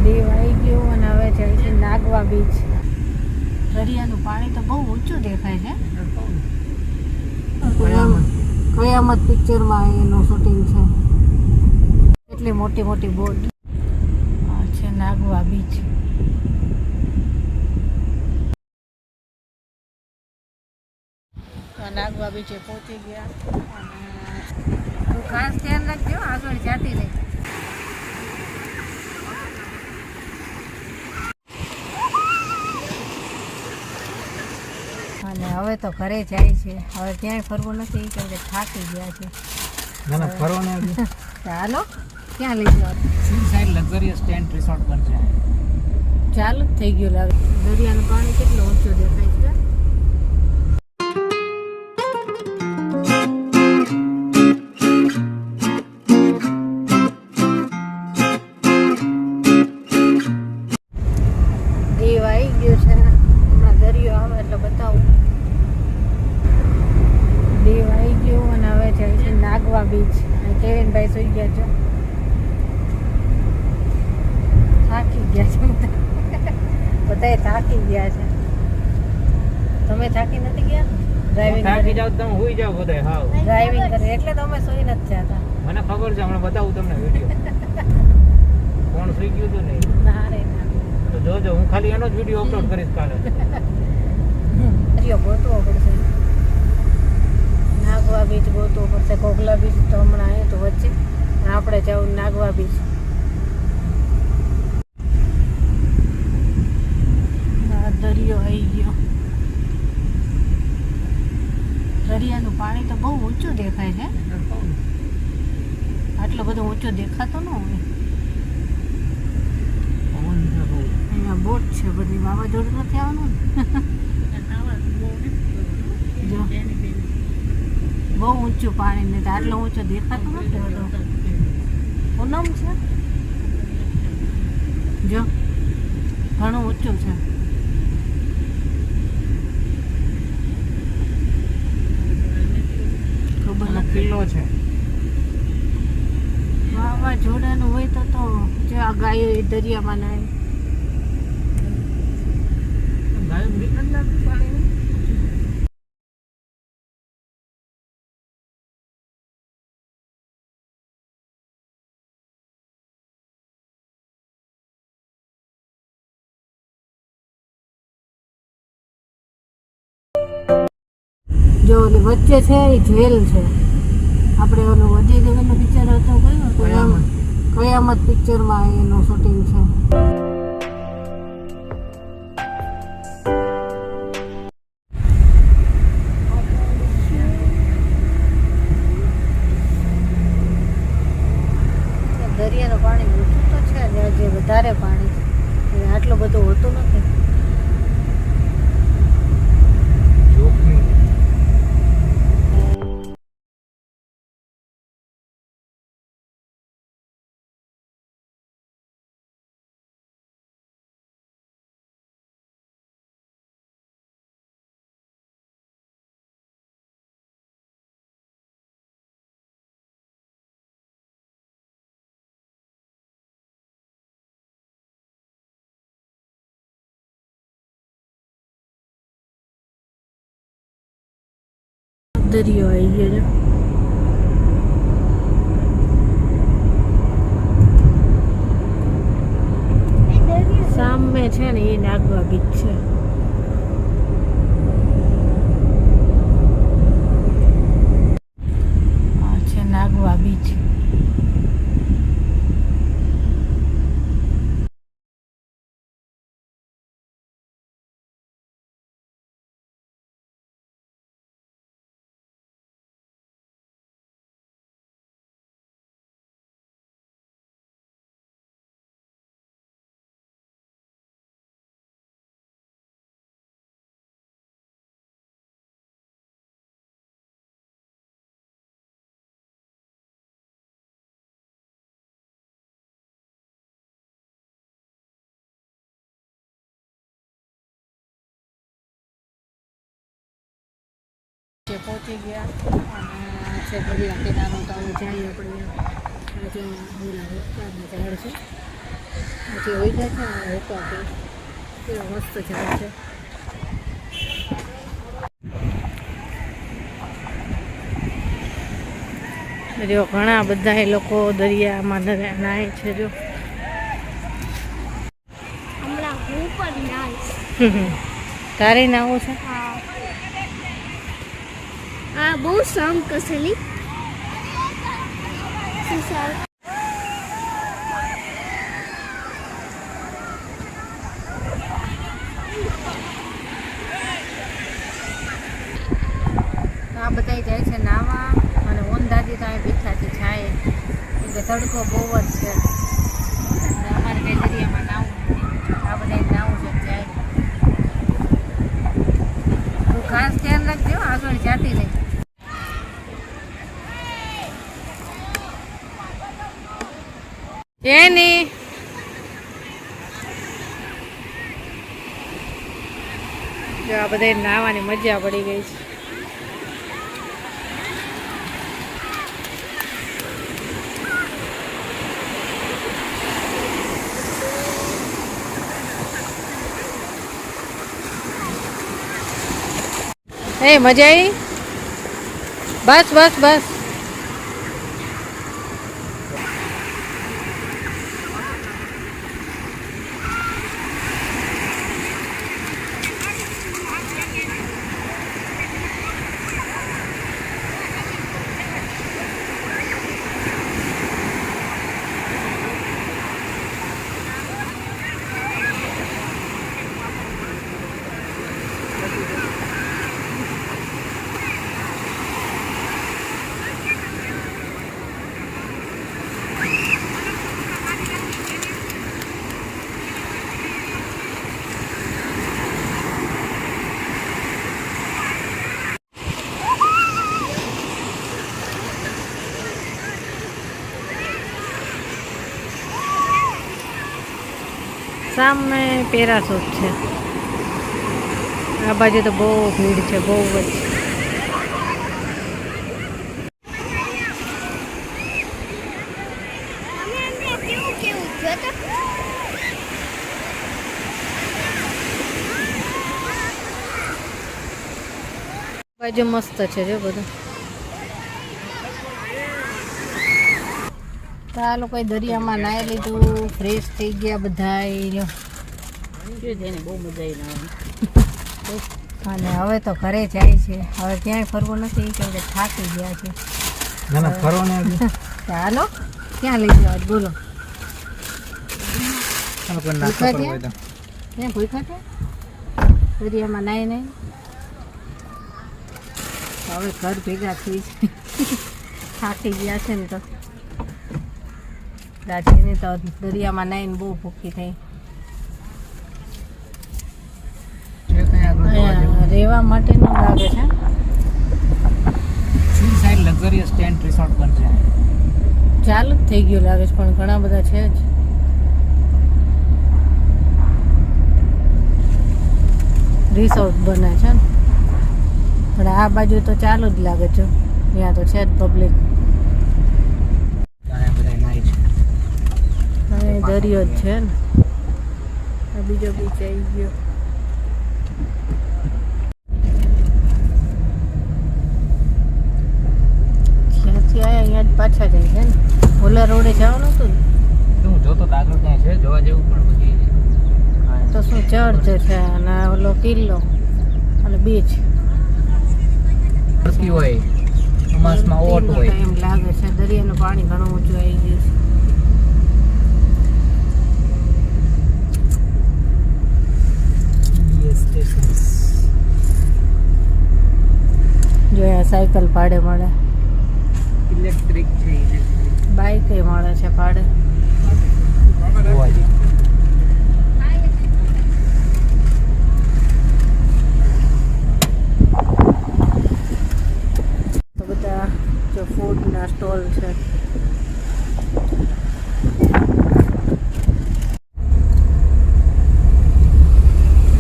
દેવ આવી ગયું અને હવે જાય છે નાગવા બીચ. દરિયાનું પાણી તો બહુ ઊંચું દેખાય છે. કયામત પિક્ચરમાં એનું શૂટિંગ છે. એટલી મોટી મોટી બોટ. આ છે નાગવા બીચ. નાગવા બીચે પહોંચી ગયા અને ખાસ ધ્યાન રાખજો, આગળ જાતી રહી. અને હવે તો ઘરે જાય છે. હવે ક્યાંય ફરવું નથી કેમ કે થાકી ગયા છે. ના ના ફરવાનું ચાલો ક્યાં લઈ જાવ? C side luxurious tent resort પર છે. ચાલુ જ થઈ ગયું લાગે. દરિયાનું પાણી કેટલું ઊંચું દેખાય છે. દેવ આવી ગયો છે. હમણાં દરિયો આવે એટલે બતાવું. દેવ આવી ગયું અને હવે જાય છે નાગવા બીચ. કેવિનભાઈ સુઈ ગયા છે. થાકી ગયા છે બધાએ થાકી ગયા છે. તમે થાકી નથી ગયા? ડ્રાઇવિંગ થાકી જાવ તમે હોઈ જાવ બધાય. હાવ ડ્રાઇવિંગ કરે એટલે તમે સુઈ નથી જતા. મને ખબર છે, હમણાં બતાવું તમને વિડિયો. કોણ સુઈ ગયું તો નહીં? ના રે ના. તો જોજો, હું ખાલી એનો જ વિડિયો અપલોડ કરીશ કાલે. દરિયો ગોતવો પડશે. નાગવા બીચ ગોતવો પડશે. કોગલા બીચ તો હમણાં અહીં તો વચ્ચે, પણ આપણે જવું નાગવા બીચ. દરિયો આવી ગયો. દરિયાનું પાણી તો બહુ ઊંચું દેખાય છે. આટલું બધું ઊંચું દેખાતું ન હોય. અહીંયા બોટ છે બધી. વાવાઝોડું નથી આવવાનું જો બહુ ઊંચું પાણી નથી. આટલું ઊંચું દેખાતું નથી હોતું. પૂનમ છે જો, ઘણું ઊંચું છે. કિલ્લો છે. વાવાઝોડાનું હોય તો જો આ ગાયો એ દરિયામાં નાય. ગાયો નીકળ ના પાણી. જો ઓલી વચ્ચે છે એ જેલ છે. આપણે ઓલું અજય દેવગનનું પિક્ચર હતું કયું? કયામત પિક્ચરમાં એનું શૂટિંગ છે. દરિયાનું પાણી ઊંચું તો છે ને, જે વધારે પાણી છે આટલું બધું હોતું નથી. દરિયો આવી ગયો છે. સામે છે ને એ નાગવા બીચ છે. આ છે નાગવા બીચ. પહોંચી ગયા અને છે દરિયા કિનારો. તો હવે જઈએ આપણે. ઝાડ છે પછી હોઈ જાય છે ને હોકા કેવો મસ્ત ઝાડ છે. જો ઘણા બધા એ લોકો દરિયામાં નાય છે. જો હમણાં હું પણ નાઈશ. તારે નાવું છે? આ બહુ સામ કસેલી સુસાર આ બધા જાય છે નાવા અને ઓંધાજી તો અહીં બેઠા છે છાયે કે તડકો બહુ જ છે. અમારે કઈ દરિયામાં નાવું નથી. આ બધા નાવું છે જાય. તું ખાસ ધ્યાન રાખજો આગળ જાતી રહી. જેની જો આ બધા નાવાની મજા પડી ગઈ છે. એ મજા આવી? બસ બસ બસ. સામે પેરાસૂટ છે. આ બાજુ તો બહુ ભીડ છે, બહુ જ. બાજુ મસ્ત છે જો બધું. તો આ લોકોએ દરિયામાં નાહી લીધું, ફ્રેશ થઈ ગયા બધા. બહુ મજા આવી. અને હવે તો ઘરે જાય છે. હવે ક્યાંય ફરવું નથી કેમ કે થાકી ગયા છે. હાલો ક્યાં લઈ જવા બોલો? ભૂખા છે દરિયામાં નાહી નહીં. હવે ઘર ભેગા થઈ છે. થાકી ગયા છે ને તો રાજીને તો દરિયામાં નાહીને બહુ ભૂખી થઈ. રહેવા માટેનું લાગે છે. લક્ઝરિયસ ટેન્ટ રિસોર્ટ બનશે. ચાલુ જ થઈ ગયું લાગે છે પણ ઘણા બધા છે જ. રિસોર્ટ બને છે ને પણ આ બાજુ તો ચાલુ જ લાગે છે. ત્યાં તો છે જ પબ્લિક. દરિયો જ છે ને. બીજો બીચ આવી ગયો. જ્યાંથી આવ્યા અહીંયા જ પાછા જાય છે ને. ઓલા રોડે જવાનું હતું ને. હું જોતો આગળ ક્યાં છે જોવા જેવું પણ બધી. તો શું ચર્ચ છે અને ઓલો કિલ્લો અને બીચ. હોય અમાસમાં ઓટ હોય એમ લાગે છે. દરિયાનું પાણી ઘણું ઊંચું આવી ગયું છે. જો સાયકલ ભાડે મળે, ઇલેક્ટ્રિક છે, બાઇક એ મળે છે ભાડે. તો બધા જો ફૂડના સ્ટોલ છે.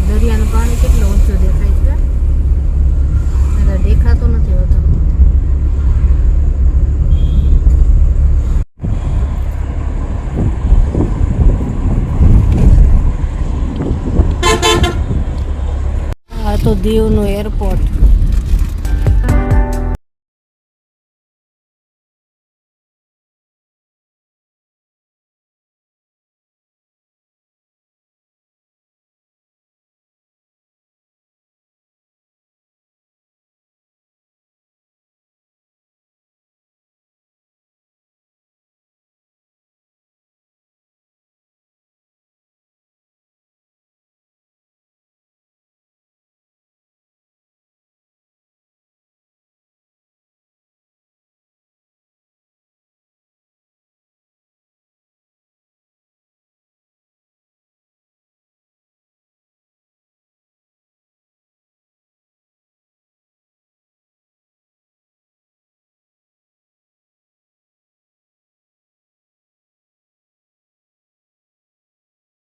દરિયાનું પાણી કેટલું ઊંચું દેખાય છે. દેખાતું નથી હોતું. તો દીવનું એરપોર્ટ